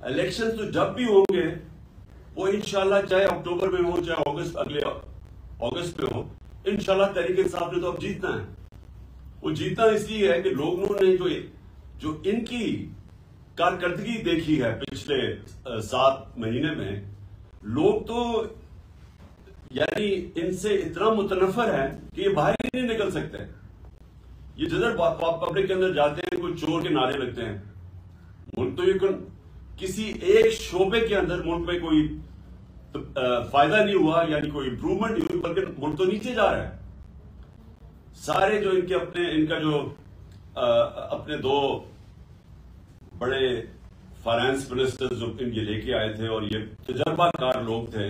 Election تو جب بھی ہوں گے وہ انشاءاللہ چاہے اکتوبر میں ہو چاہے اگست اگلے اگست میں ہو، انشاءاللہ تحریک انصاف نے تو اب جیتنا ہے. وہ جیتنا اس لیے ہے کہ لوگوں نے جو ان کی کارکردگی دیکھی ہے پچھلے 7 مہینے میں، لوگ تو یعنی ان سے اتنا متنفر ہے کہ یہ باہر ہی نہیں نکل سکتے. یہ جدھر پبلک کے اندر جاتے ہیں کوئی چور کے نعرے لگتے ہیں. ملک تو یہ کسی ایک شعبے کے اندر ملک میں کوئی فائدہ نہیں ہوا، یعنی کوئی امپروومنٹ نہیں ہوئی، بلکہ ملک تو نیچے جا رہا ہے. سارے جو ان کا جو اپنے 2 بڑے فائنانس منسٹر جو ان یہ لے کے آئے تھے اور یہ تجربہ کار لوگ تھے،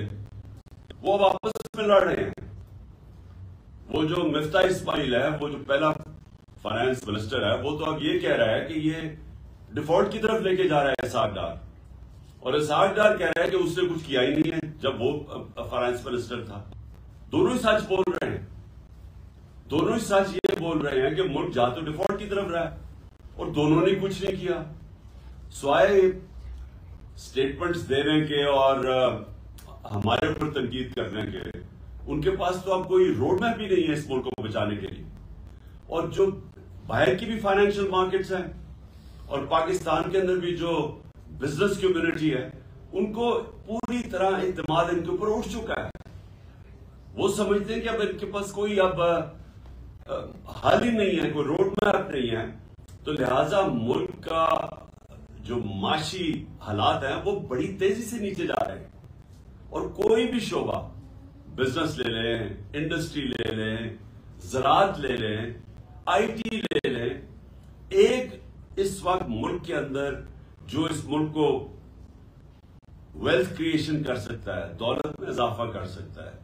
وہ اب آپس میں لڑ رہے ہیں. وہ جو مفتاح اسماعیل ہے، وہ جو پہلا فائنانس منسٹر ہے، وہ تو اب یہ کہہ رہا ہے کہ یہ ڈیفالٹ کی طرف لے کے جا رہا ہے اسحاق ڈار، اور اسحاق ڈار کہہ رہا ہے کہ اس نے کچھ کیا ہی نہیں ہے جب وہ فائنانس منسٹر تھا. دونوں ہی سچ بول رہے ہیں. دونوں ہی سچ یہ بول رہے ہیں کہ ملک جا تو ڈیفالٹ کی طرف رہا ہے اور دونوں نے کچھ نہیں کیا سوائے سٹیٹمنٹس دینے کے اور ہمارے اوپر تنقید کرنے کے. ان کے پاس تو اب کوئی روڈ میپ ہی نہیں ہے اس ملک کو بچانے کے لیے. اور جو باہر کی بھی فائنینشیل مارکیٹس ہیں اور پاکستان کے اندر بھی جو بزنس کمیونٹی ہے، ان کو پوری طرح اعتماد ان کے اوپر اٹھ چکا ہے. وہ سمجھتے ہیں کہ اب ان کے پاس کوئی اب حل ہی نہیں ہے، کوئی روڈ میپ نہیں ہے. تو لہٰذا ملک کا جو معاشی حالات ہیں وہ بڑی تیزی سے نیچے جا رہے ہیں. اور کوئی بھی شعبہ، بزنس لے لیں، انڈسٹری لے لیں، زراعت لے لیں، آئی ٹی لے لیں، ایک اس وقت ملک کے اندر جو اس ملک کو ویلتھ کریشن کر سکتا ہے، دولت میں اضافہ کر سکتا ہے،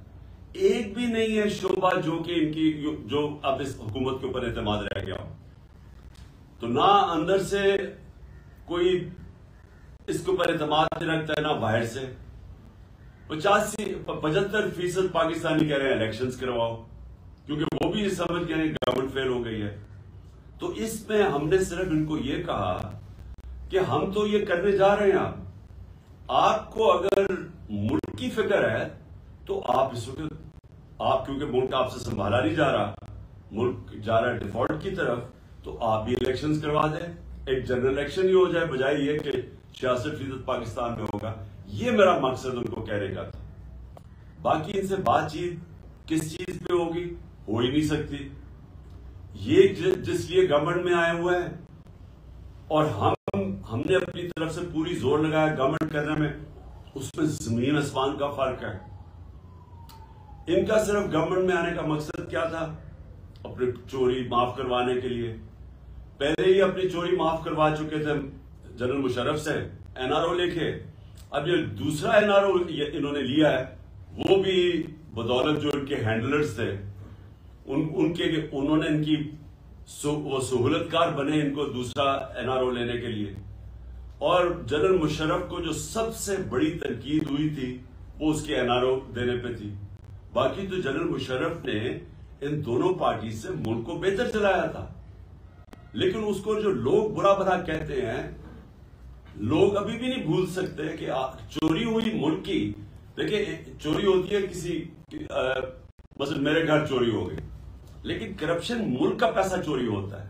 ایک بھی نہیں ہے شعبہ جو کہ ان کی جو اب اس حکومت کے اوپر اعتماد رہ گیا ہو. تو نہ اندر سے کوئی اس کے اوپر اعتماد رکھتا ہے، نہ باہر سے. 75% پاکستانی کہہ رہے ہیں الیکشنز کرواؤ، کیونکہ وہ بھی سمجھ گئے ہیں گورنمنٹ فیل ہو گئی ہے. تو اس میں ہم نے صرف ان کو یہ کہا کہ ہم تو یہ کرنے جا رہے ہیں. آپ کو اگر ملک کی فکر ہے تو آپ اس وقت کیونکہ ملک آپ سے سنبھالا نہیں جا رہا، ملک جا رہا ہے ڈیفالٹ کی طرف، تو آپ بھی الیکشنز کروا دیں. ایک جنرل الیکشن ہی ہو جائے، بجائے یہ کہ 66% پاکستان میں ہوگا. یہ میرا مقصد ان کو کہنے کا تھا. باقی ان سے بات چیت کس چیز پہ ہوگی، ہو ہی نہیں سکتی. یہ جس لیے گورنمنٹ میں آئے ہوئے ہیں اور ہم نے اپنی طرف سے پوری زور لگایا گورنمنٹ کرنے میں، اس میں زمین آسمان کا فرق ہے. ان کا صرف گورنمنٹ میں آنے کا مقصد کیا تھا؟ اپنی چوری معاف کروانے کے لیے. پہلے ہی اپنی چوری معاف کروا چکے تھے جنرل مشرف سے این آر او لے کے. اب یہ دوسرا این آر او انہوں نے لیا ہے، وہ بھی بدولت جو ان کے ہینڈلرز تھے انہوں نے ان کی وہ سہولت کار بنے ان کو دوسرا این آر او لینے کے لیے. اور جنرل مشرف کو جو سب سے بڑی تنقید ہوئی تھی وہ اس کے این آر او دینے پہ تھی. باقی تو جنرل مشرف نے ان دونوں پارٹی سے ملک کو بہتر چلایا تھا. لیکن اس کو جو لوگ برا بھلا کہتے ہیں، لوگ ابھی بھی نہیں بھول سکتے کہ چوری ہوئی ملک کی. دیکھیں چوری ہوتی ہے کسی مثلا میرے گھر چوری ہو گئی، لیکن کرپشن ملک کا پیسہ چوری ہوتا ہے.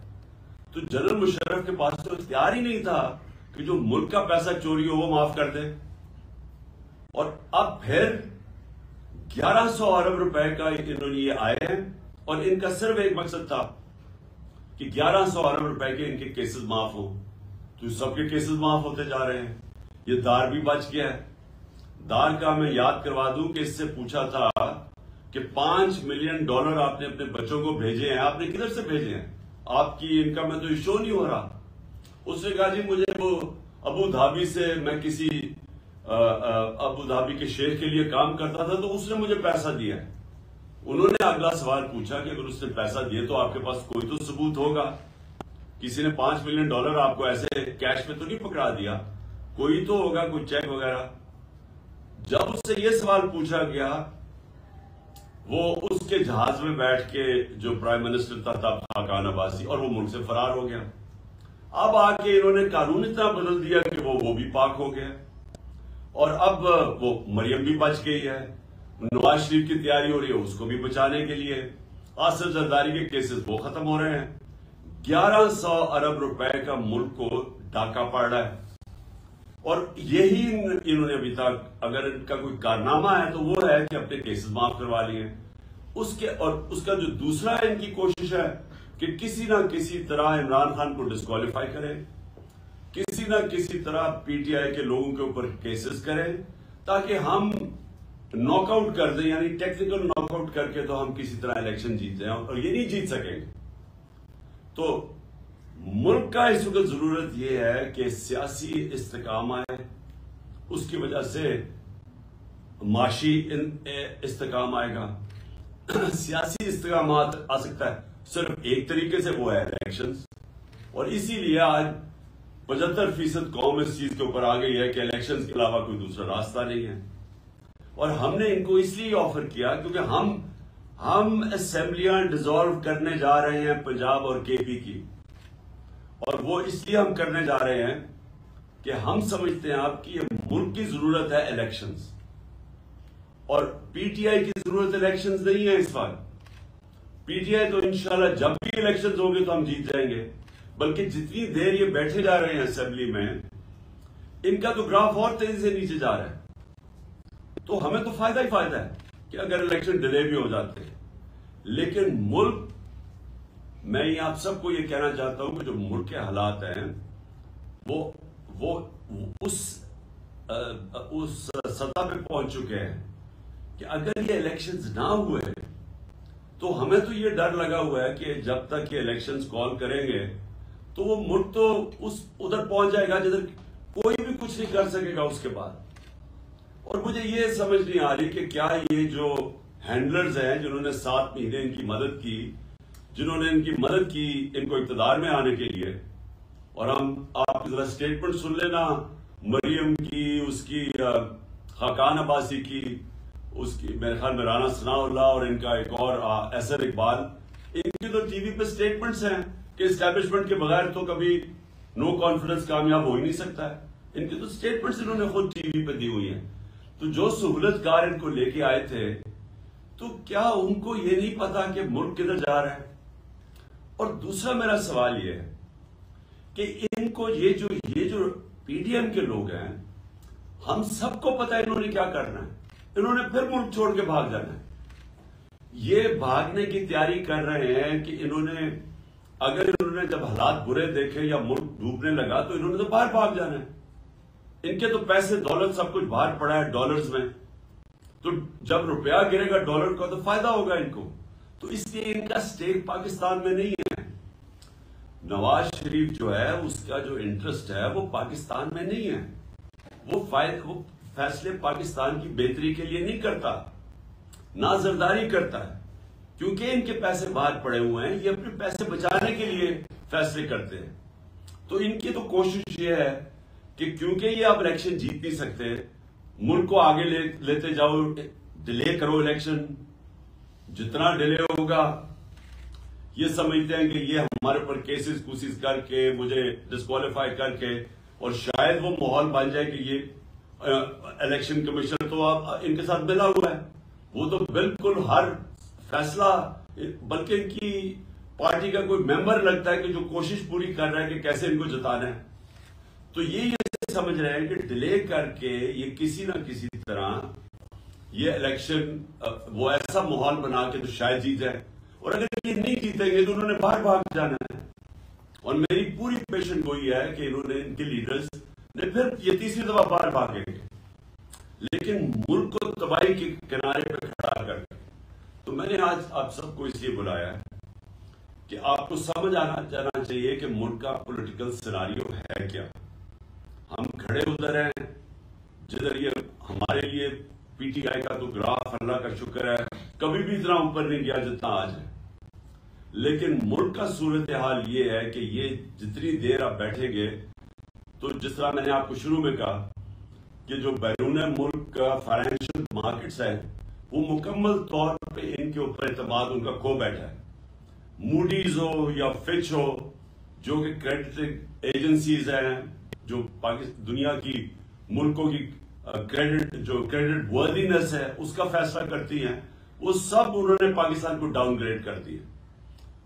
تو جنرل مشرف کے پاس تو اختیار ہی نہیں تھا کہ جو ملک کا پیسہ چوری ہو وہ معاف کر دے. اور اب پھر 1100 ارب روپے کا انہوں نے یہ آئے ہیں اور ان کا صرف ایک مقصد تھا کہ 1100 ارب روپے کے ان کے کیسز معاف ہوں. تو سب کے کیسز معاف ہوتے جا رہے ہیں. یہ دار بھی بچ گیا ہے. دار کا میں یاد کروا دوں کہ اس سے پوچھا تھا کہ $5 ملین آپ نے اپنے بچوں کو بھیجے ہیں، آپ نے کدھر سے بھیجے ہیں؟ آپ کی انکم میں تو یہ شو نہیں ہو رہا. اس نے کہا جی مجھے وہ ابو دھابی سے، میں کسی ابو دھابی کے شیخ کے لیے کام کرتا تھا تو اس نے مجھے پیسہ دیا. انہوں نے اگلا سوال پوچھا کہ اگر اس نے پیسہ دیے تو آپ کے پاس کوئی تو ثبوت ہوگا. کسی نے $5 ملین آپ کو ایسے کیش میں تو نہیں پکڑا دیا، کوئی تو ہوگا، کوئی چیک وغیرہ. جب اس سے یہ سوال پوچھا گیا، وہ اس کے جہاز میں بیٹھ کے جو پرائم منسٹر تھا خاقان عباسی، اور وہ ملک سے فرار ہو گیا. اب آ کے انہوں نے قانون اتنا بدل دیا کہ وہ بھی پاک ہو گیا، اور اب وہ مریم بھی بچ گئی ہے، نواز شریف کی تیاری ہو رہی ہے اس کو بھی بچانے کے لیے، آصف زرداری کے کیسز وہ ختم ہو رہے ہیں، 1100 ارب روپے کا ملک کو ڈاکہ پڑ رہا ہے، اور یہی انہوں نے ابھی تک اگر ان کا کوئی کارنامہ ہے تو وہ ہے کہ اپنے کیسز معاف کروا لیے اور اس کا جو دوسرا ان کی کوشش ہے کہ کسی نہ کسی طرح عمران خان کو ڈسکوالیفائی کرے، کسی نہ کسی طرح پی ٹی آئی کے لوگوں کے اوپر کیسز کریں تاکہ ہم ناک آؤٹ کر دیں، یعنی ٹیکنیکل ناک آؤٹ کر کے تو ہم کسی طرح الیکشن جیت جائیں، اور یہ نہیں جیت سکیں گے۔ تو ملک کا اس وقت ضرورت یہ ہے کہ سیاسی استحکام آئے، اس کی وجہ سے معاشی استحکام آئے گا، سیاسی استحکامات آ سکتا ہے صرف ایک طریقے سے، وہ ہے الیکشنز، اور اسی لیے آج 75% قوم اس چیز کے اوپر آ گئی ہے کہ الیکشنز کے علاوہ کوئی دوسرا راستہ نہیں ہے، اور ہم نے ان کو اس لیے آفر کیا کیونکہ ہم اسمبلیاں ڈیزالو کرنے جا رہے ہیں پنجاب اور کے پی کی، اور وہ اس لیے ہم کرنے جا رہے ہیں کہ ہم سمجھتے ہیں آپ کی یہ ملک کی ضرورت ہے الیکشنز، اور پی ٹی آئی کی ضرورت الیکشنز نہیں ہے اس وقت۔ پی ٹی آئی تو انشاءاللہ جب بھی الیکشنز ہوں گے تو ہم جیت جائیں گے، بلکہ جتنی دیر یہ بیٹھے جا رہے ہیں اسمبلی میں ان کا تو گراف اور تیزی سے نیچے جا رہا ہے، تو ہمیں تو فائدہ ہی فائدہ ہے کہ اگر الیکشن ڈیلے بھی ہو جاتے ہیں، لیکن ملک، میں آپ سب کو یہ کہنا چاہتا ہوں کہ جو ملک کے حالات ہیں وہ اس سطح پہ پہنچ چکے ہیں کہ اگر یہ الیکشنز نہ ہوئے تو ہمیں تو یہ ڈر لگا ہوا ہے کہ جب تک یہ الیکشنز کال کریں گے تو وہ ملک تو ادھر پہنچ جائے گا جدھر کوئی بھی کچھ نہیں کر سکے گا اس کے بعد۔ اور مجھے یہ سمجھ نہیں آ رہی کہ کیا یہ جو ہینڈلرز ہیں جنہوں نے 7 مہینے ان کی مدد کی، جنہوں نے ان کی مدد کی ان کو اقتدار میں آنے کے لیے، اور ہم آپ ذرا سٹیٹمنٹ سن لینا مریم کی، اس کی خاقان عباسی کی، اس کی میرے خیال میں رانا ثناء اللہ، اور ان کا ایک اور احسن اقبال، ان کی تو ٹی وی پہ سٹیٹمنٹس ہیں کہ اسٹیبلشمنٹ کے بغیر تو کبھی نو کانفیڈنس کامیاب ہو ہی نہیں سکتا ہے، ان کی تو سٹیٹمنٹس انہوں نے خود ٹی وی پہ دی ہوئی ہیں۔ تو جو سہولت کار ان کو لے کے آئے تھے تو کیا ان کو یہ نہیں پتا کہ ملک کدھر جا رہا ہے؟ اور دوسرا میرا سوال یہ ہے کہ ان کو یہ جو پی ڈی ایم کے لوگ ہیں، ہم سب کو پتا ہے انہوں نے کیا کرنا ہے، انہوں نے پھر ملک چھوڑ کے بھاگ جانا ہے۔ یہ بھاگنے کی تیاری کر رہے ہیں کہ اگر انہوں نے جب حالات برے دیکھے یا ملک ڈوبنے لگا تو انہوں نے تو باہر بھاگ جانا ہے۔ ان کے تو پیسے دولت سب کچھ باہر پڑا ہے ڈالرز میں، تو جب روپیہ گرے گا ڈالر کا تو فائدہ ہوگا ان کو، تو اس لیے ان کا سٹیک پاکستان میں نہیں ہے۔ نواز شریف جو ہے اس کا جو انٹرسٹ ہے وہ پاکستان میں نہیں ہے، وہ فیصلے پاکستان کی بہتری کے لیے نہیں کرتا، نہ زرداری کرتا ہے، کیونکہ ان کے پیسے باہر پڑے ہوئے ہیں، یہ اپنے پیسے بچانے کے لیے فیصلے کرتے ہیں۔ تو ان کی تو کوشش یہ ہے کہ کیونکہ یہ اب الیکشن جیت نہیں سکتے، ملک کو آگے لیتے جاؤ، ڈیلے کرو الیکشن، جتنا ڈیلے ہوگا یہ سمجھتے ہیں کہ یہ ہمارے اوپر کیسز کوسز کر کے مجھے ڈسکوالیفائی کر کے، اور شاید وہ ماحول بن جائے کہ یہ الیکشن کمیشن تو اب ان کے ساتھ ملا ہوا ہے، وہ تو بالکل ہر فیصلہ، بلکہ ان کی پارٹی کا کوئی ممبر لگتا ہے کہ جو کوشش پوری کر رہا ہے کہ کیسے ان کو جتانا ہے، تو یہ سمجھ رہے ہیں کہ ڈیلے کر کے یہ کسی نہ کسی طرح یہ الیکشن وہ ایسا ماحول بنا کے تو شاید جیت جائے، اور اگر یہ نہیں جیتیں گے تو انہوں نے باہر بھاگ جانا ہے۔ اور میری پوری پیشن گوئی ہے کہ انہوں نے، ان کے لیڈرز نے پھر یہ تیسری دفعہ باہر بھاگیں گے، لیکن ملک کو تباہی کے کنارے پہ کھڑا کر کے۔ تو میں نے آج آپ سب کو اس لیے بلایا ہے کہ آپ کو سمجھ جانا چاہیے کہ ملک کا پولیٹیکل سیناریو ہے کیا۔ ہم کھڑے ادھر ہیں جدھر یہ ہمارے لیے پی ٹی آئی کا تو گراف اللہ کا شکر ہے کبھی بھی اتنا اوپر نہیں گیا جتنا آج ہے، لیکن ملک کا صورتحال یہ ہے کہ یہ جتنی دیر آپ بیٹھیں گے تو جس طرح میں نے آپ کو شروع میں کہا کہ جو بیرون ملک کا فائنینشیل مارکیٹس ہے وہ مکمل طور پہ ان کے اوپر اعتماد ان کا کھو بیٹھا ہے، موڈیز ہو یا فچ ہو جو کہ کریڈٹ ایجنسیز ہیں جو دنیا کی ملکوں کی کریڈٹ وردینس ہے اس کا فیصلہ کرتی ہیں، وہ سب انہوں نے پاکستان کو ڈاؤن گریڈ کر دیا.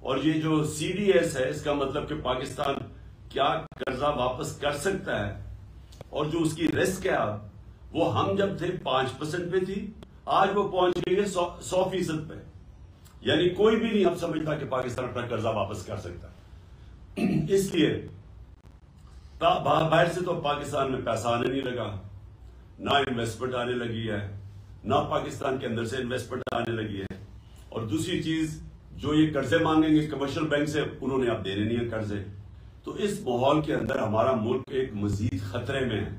اور یہ جو سی ڈی ایس ہے اس کا مطلب کہ پاکستان کیا قرضہ واپس کر سکتا ہے اور جو اس کی رسک ہے وہ ہم جب تھے 5% پہ تھی، آج وہ پہنچ گئی ہے 100% پہ. یعنی کوئی بھی نہیں اب سمجھتا کہ پاکستان اپنا قرضہ واپس کر سکتا. اس لیے باہر سے تو پاکستان میں پیسہ آنے نہیں لگا، نہ انویسٹمنٹ آنے لگی ہے، نہ پاکستان کے اندر سے انویسٹمنٹ آنے لگی ہے. اور دوسری چیز، جو یہ قرضے مانگیں گے کمرشل بینک سے، انہوں نے اب دینے نہیں ہیں قرضے. تو اس ماحول کے اندر ہمارا ملک ایک مزید خطرے میں ہے.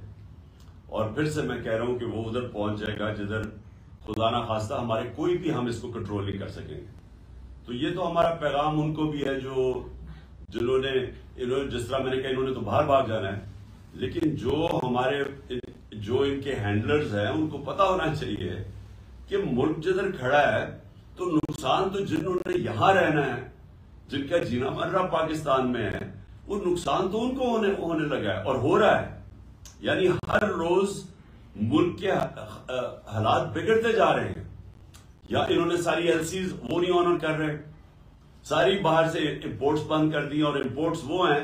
اور پھر سے میں کہہ رہا ہوں کہ وہ ادھر پہنچ جائے گا جدھر خدا نہ خواستہ ہمارے کوئی بھی ہم اس کو کنٹرول نہیں کر سکیں گے. تو یہ تو ہمارا پیغام ان کو بھی ہے جنہوں نے جس طرح میں نے کہا انہوں نے تو باہر بھاگ جانا ہے، لیکن جو ان کے ہینڈلرز ہیں ان کو پتا ہونا چاہیے کہ ملک جدھر کھڑا ہے تو نقصان تو جنہوں نے یہاں رہنا ہے، جن کا جینا مرنا پاکستان میں ہے، وہ نقصان تو ان کو ہونے لگا ہے اور ہو رہا ہے. یعنی ہر روز ملک کے حالات بگڑتے جا رہے ہیں. یا انہوں نے ساری ایل سیز وہ نہیں آنر کر رہے، ساری باہر سے امپورٹس بند کر دی، اور امپورٹس وہ ہیں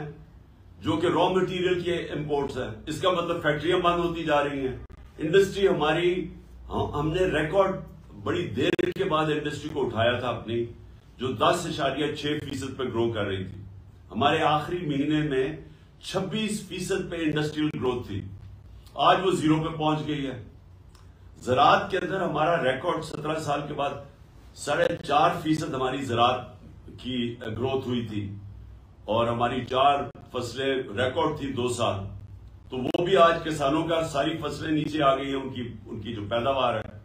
جو کہ را مٹیریل کے امپورٹس ہیں. اس کا مطلب فیکٹریاں بند ہوتی جا رہی ہیں. انڈسٹری ہماری، ہم نے ریکارڈ بڑی دیر کے بعد انڈسٹری کو اٹھایا تھا اپنی، جو 10.6% پہ گرو کر رہی تھی. ہمارے آخری مہینے میں 26% پہ انڈسٹریل گروتھ تھی، آج وہ 0 پہ پہنچ گئی ہے. زراعت کے اندر ہمارا ریکارڈ 17 سال کے بعد 4.5% ہماری زراعت کی گروتھ ہوئی تھی، اور ہماری 4 فصلیں ریکارڈ تھی 2 سال. تو وہ بھی آج کسانوں کا ساری فصلیں نیچے آ گئی ہیں، ان کی جو پیداوار ہے،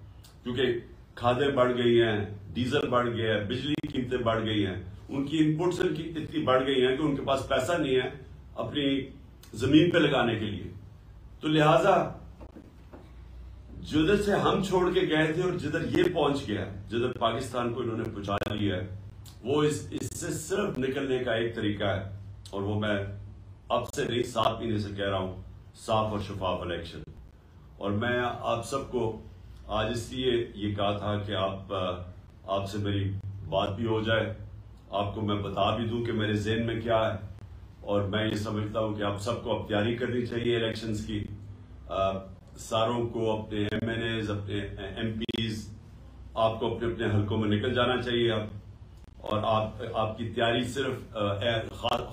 کیونکہ کھادیں بڑھ گئی ہیں، ڈیزل بڑھ گیا ہے، بجلی کی قیمتیں بڑھ گئی ہیں، ان کی انپٹس اتنی بڑھ گئی ہیں کہ ان کے پاس پیسہ نہیں ہے اپنی زمین پہ لگانے کے لیے. تو لہذا جدھر سے ہم چھوڑ کے گئے تھے اور جدھر یہ پہنچ گیا، جدھر پاکستان کو انہوں نے پہنچا لیا ہے، وہ اس سے صرف نکلنے کا ایک طریقہ ہے، اور وہ میں اب سے نہیں 7 مہینے سے کہہ رہا ہوں، صاف اور شفاف الیکشن. اور میں آپ سب کو آج اس لیے یہ کہا تھا کہ آپ سے میری بات بھی ہو جائے، آپ کو میں بتا بھی دوں کہ میرے ذہن میں کیا ہے. اور میں یہ سمجھتا ہوں کہ آپ سب کو اب تیاری کرنی چاہیے الیکشنز کی. ساروں کو اپنے ایم این ایز، اپنے ایم پیز، آپ کو اپنے اپنے حلقوں میں نکل جانا چاہیے اب. اور آپ کی تیاری صرف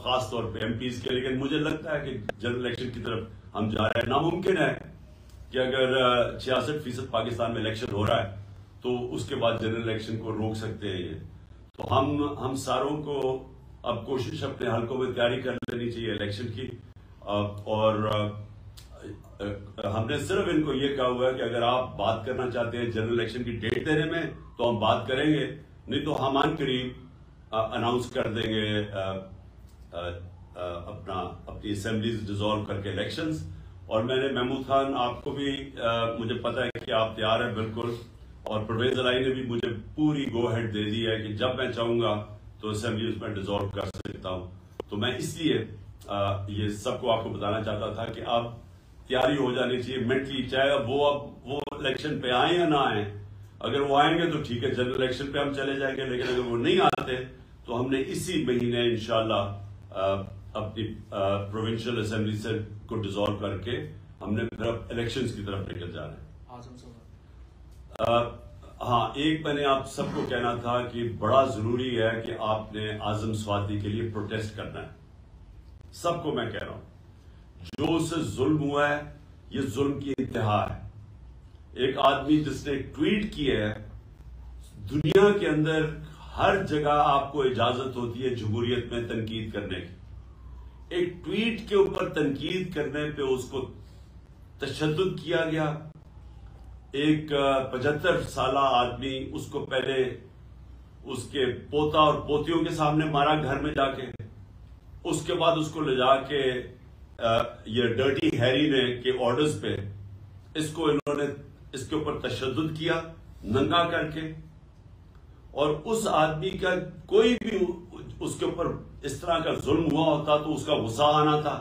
خاص طور پہ ایم پیز کے، لیکن مجھے لگتا ہے کہ جنرل الیکشن کی طرف ہم جا رہے ہیں. ناممکن ہے کہ اگر 66% پاکستان میں الیکشن ہو رہا ہے تو اس کے بعد جنرل الیکشن کو روک سکتے ہیں یہ. تو ہم ساروں کو اب کوشش اپنے حلقوں میں تیاری کر لینی چاہیے الیکشن کی. اور ہم نے صرف ان کو یہ کہا ہوا ہے کہ اگر آپ بات کرنا چاہتے ہیں جنرل الیکشن کی ڈیٹ دینے میں تو ہم بات کریں گے، نہیں تو ہم عن قریب اناؤنس کر دیں گے اپنی اسمبلیز ڈیزالو کر کے الیکشنز. اور میں نے محمود خان آپ کو بھی مجھے پتا ہے کہ آپ تیار ہیں بالکل، اور پرویز الہی نے بھی مجھے پوری گو ہیڈ دے دی ہے کہ جب میں چاہوں گا تو اسمبلیز میں ڈیزالو کر سکتا ہوں. تو میں اس لیے یہ سب کو آپ کو بتانا چاہتا تھا کہ اب تیاری ہو جانی چاہیے مینٹلی، چاہے اب وہ الیکشن پہ آئیں یا نہ آئیں. اگر وہ آئیں گے تو ٹھیک ہے، جنرل الیکشن پہ ہم چلے جائیں گے، لیکن اگر وہ نہیں آتے تو ہم نے اسی مہینے انشاءاللہ اپنی پروونشل اسمبلی سے کو ڈیزالو کر کے ہم نے پھر اب الیکشنز کی طرف نکل جانا ہے. ہاں، ایک میں نے آپ سب کو کہنا تھا کہ بڑا ضروری ہے کہ آپ نے اعظم سواتی کے لیے پروٹیسٹ کرنا ہے. سب کو میں کہہ رہا ہوں، جو اس سے ظلم ہوا ہے یہ ظلم کی انتہا ہے. ایک آدمی جس نے ٹویٹ کی ہے، دنیا کے اندر ہر جگہ آپ کو اجازت ہوتی ہے جمہوریت میں تنقید کرنے کی. ایک ٹویٹ کے اوپر تنقید کرنے پہ اس کو تشدد کیا گیا. ایک 75 سالہ آدمی، اس کو پہلے اس کے پوتا اور پوتیوں کے سامنے مارا گھر میں جا کے، اس کے بعد اس کو لے جا کے یہ ڈرٹی ہیری نے کے آرڈرز پہ اس کو انہوں نے اس کے اوپر تشدد کیا ننگا کر کے. اور اس آدمی کا کوئی بھی اس کے اوپر اس طرح کا ظلم ہوا ہوتا تو اس کا غصہ آنا تھا.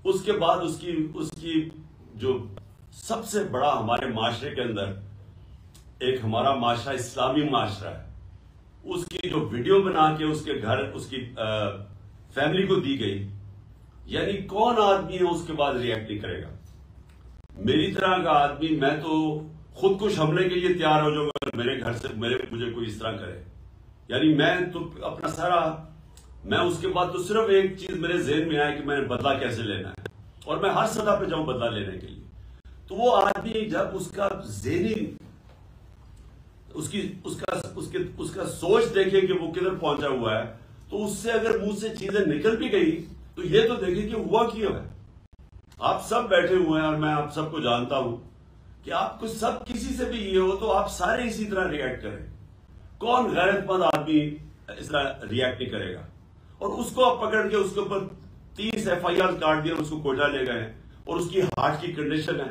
اس کے بعد اس کی جو سب سے بڑا ہمارے معاشرے کے اندر ایک ہمارا معاشرہ اسلامی معاشرہ ہے, اس کی جو ویڈیو بنا کے اس کے گھر اس کی فیملی کو دی گئی, یعنی کون آدمی ہے اس کے بعد ریئیکٹ نہیں کرے گا؟ میری طرح کا آدمی, میں تو خود کش حملے کے لیے تیار ہو جاؤں گا میرے گھر سے مجھے کوئی اس طرح کرے. یعنی میں تو اپنا سارا, میں اس کے بعد تو صرف ایک چیز میرے ذہن میں آیا کہ میں نے بدلہ کیسے لینا ہے, اور میں ہر سطح پہ جاؤں بدلہ لینے کے لیے. تو وہ آدمی جب اس کا ذہنی اس کا سوچ دیکھے کہ وہ کدھر پہنچا ہوا ہے, تو اس سے اگر منہ سے چیزیں نکل بھی گئی تو یہ تو دیکھیں کہ ہوا کیا ہے. آپ سب بیٹھے ہوئے ہیں اور میں آپ سب کو جانتا ہوں کہ آپ کو سب کسی سے بھی یہ ہو تو آپ سارے اسی طرح ریئیکٹ کریں. کون غیرت مند آدمی اس طرح ریئیکٹ نہیں کرے گا؟ اور اس کو آپ پکڑ کے اس کے اوپر 30 FIR کاٹ دیا, اس کو کوئٹہ لے گئے, اور اس کی ہارٹ کی کنڈیشن ہے.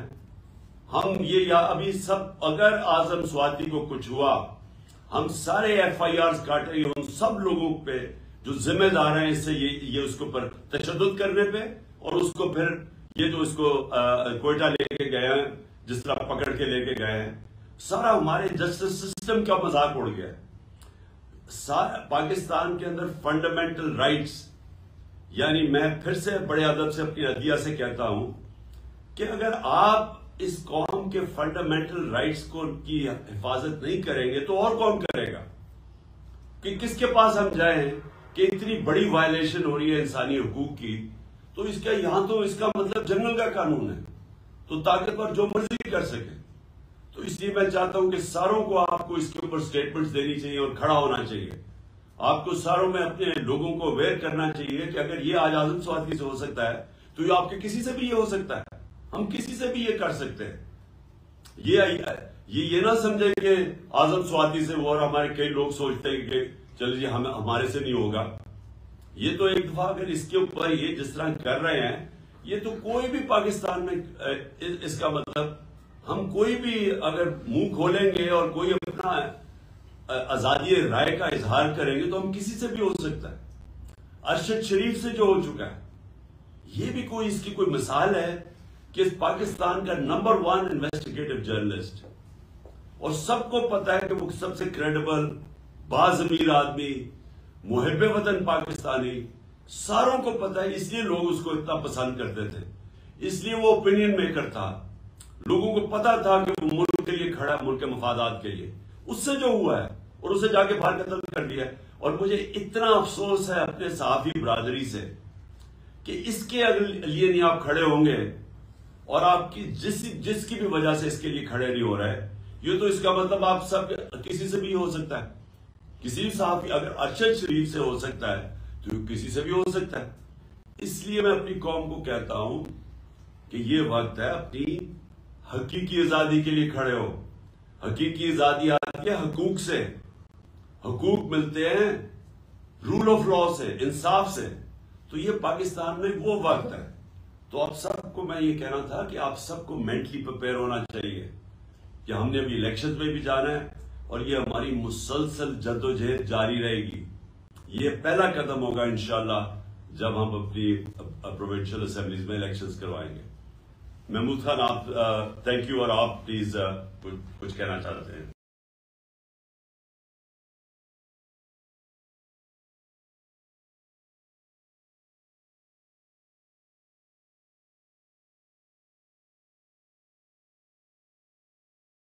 ہم یہ یا ابھی سب اگر اعظم سواتی کو کچھ ہوا, ہم سارے FIRs کاٹیں گے ان سب لوگوں پہ جو ذمہ دار ہیں اس سے یہ اس کے اوپر تشدد کرنے پہ, اور اس کو پھر یہ جو اس کو کوئٹہ لے کے گئے ہیں جس طرح پکڑ کے لے کے گئے ہیں. سارا ہمارے جسٹس سسٹم کا مذاق اڑ گیا. پاکستان کے اندر فنڈامنٹل رائٹس, یعنی میں پھر سے بڑے ادب سے اپنی عدلیہ سے کہتا ہوں کہ اگر آپ اس قوم کے فنڈامنٹل رائٹس کو کی حفاظت نہیں کریں گے تو اور کون کرے گا؟ کہ کس کے پاس ہم جائیں کہ اتنی بڑی وائلیشن ہو رہی ہے انسانی حقوق کی, تو اس کا یہاں تو اس کا مطلب جنگل کا قانون ہے, تو طاقتور جو مرضی کر سکے. تو اس لیے میں چاہتا ہوں کہ ساروں کو آپ کو اس کے اوپر سٹیٹمنٹس دینی چاہیے اور کھڑا ہونا چاہیے. آپ کو ساروں میں اپنے لوگوں کو اویئر کرنا چاہیے کہ اگر یہ آج اعظم سواتی سے ہو سکتا ہے تو یہ آپ کے کسی سے بھی یہ ہو سکتا ہے. ہم کسی سے بھی یہ کر سکتے ہیں. یہ نہ سمجھے کہ اعظم سواتی سے وہ, اور ہمارے کئی لوگ سوچتے ہیں کہ چل جی ہمارے سے نہیں ہوگا. یہ تو ایک دفعہ اگر اس کے اوپر یہ جس طرح کر رہے ہیں, یہ تو کوئی بھی پاکستان میں اس کا مطلب ہم کوئی بھی اگر منہ کھولیں گے اور کوئی اپنا آزادی رائے کا اظہار کریں گے تو ہم کسی سے بھی ہو سکتا ہے. ارشد شریف سے جو ہو چکا ہے, یہ بھی کوئی اس کی کوئی مثال ہے کہ پاکستان کا نمبر 1 انویسٹیگیٹو جرنلسٹ, اور سب کو پتا ہے کہ وہ سب سے کریڈیبل باضمیر آدمی, محب وطن پاکستانی, ساروں کو پتا ہے. اس لیے لوگ اس کو اتنا پسند کرتے تھے, اس لیے وہ اوپینین میکر تھا. لوگوں کو پتا تھا کہ وہ ملک کے لیے کھڑا ہے, ملک کے مفادات کے لیے. اس سے جو ہوا ہے اور اسے جا کے باہر قتل کر دیا ہے. اور مجھے اتنا افسوس ہے اپنے صحافی برادری سے کہ اس کے لیے نہیں آپ کھڑے ہوں گے, اور آپ کی جس کی بھی وجہ سے اس کے لیے کھڑے نہیں ہو رہے, یہ تو اس کا مطلب آپ سب کسی سے بھی ہو سکتا ہے. کسی بھی صحافی, اگر ارشد شریف سے ہو سکتا ہے تو کسی سے بھی ہو سکتا ہے. اس لیے میں اپنی قوم کو کہتا ہوں کہ یہ وقت ہے اپنی حقیقی آزادی کے لیے کھڑے ہو. حقیقی آزادی آتی ہے حقوق سے. حقوق ملتے ہیں رول آف لا سے, انصاف سے. تو یہ پاکستان میں وہ وقت ہے. تو آپ سب کو میں یہ کہنا تھا کہ آپ سب کو مینٹلی پریپیئر ہونا چاہیے کہ ہم نے ابھی الیکشن میں بھی جانا ہے, اور یہ ہماری مسلسل جدوجہد جاری رہے گی. یہ پہلا قدم ہوگا انشاءاللہ جب ہم اپنی پروونشل اسمبلیز میں الیکشنز کروائیں گے. محمود خان, آپ تھینک یو, اور آپ پلیز کچھ کہنا چاہتے ہیں.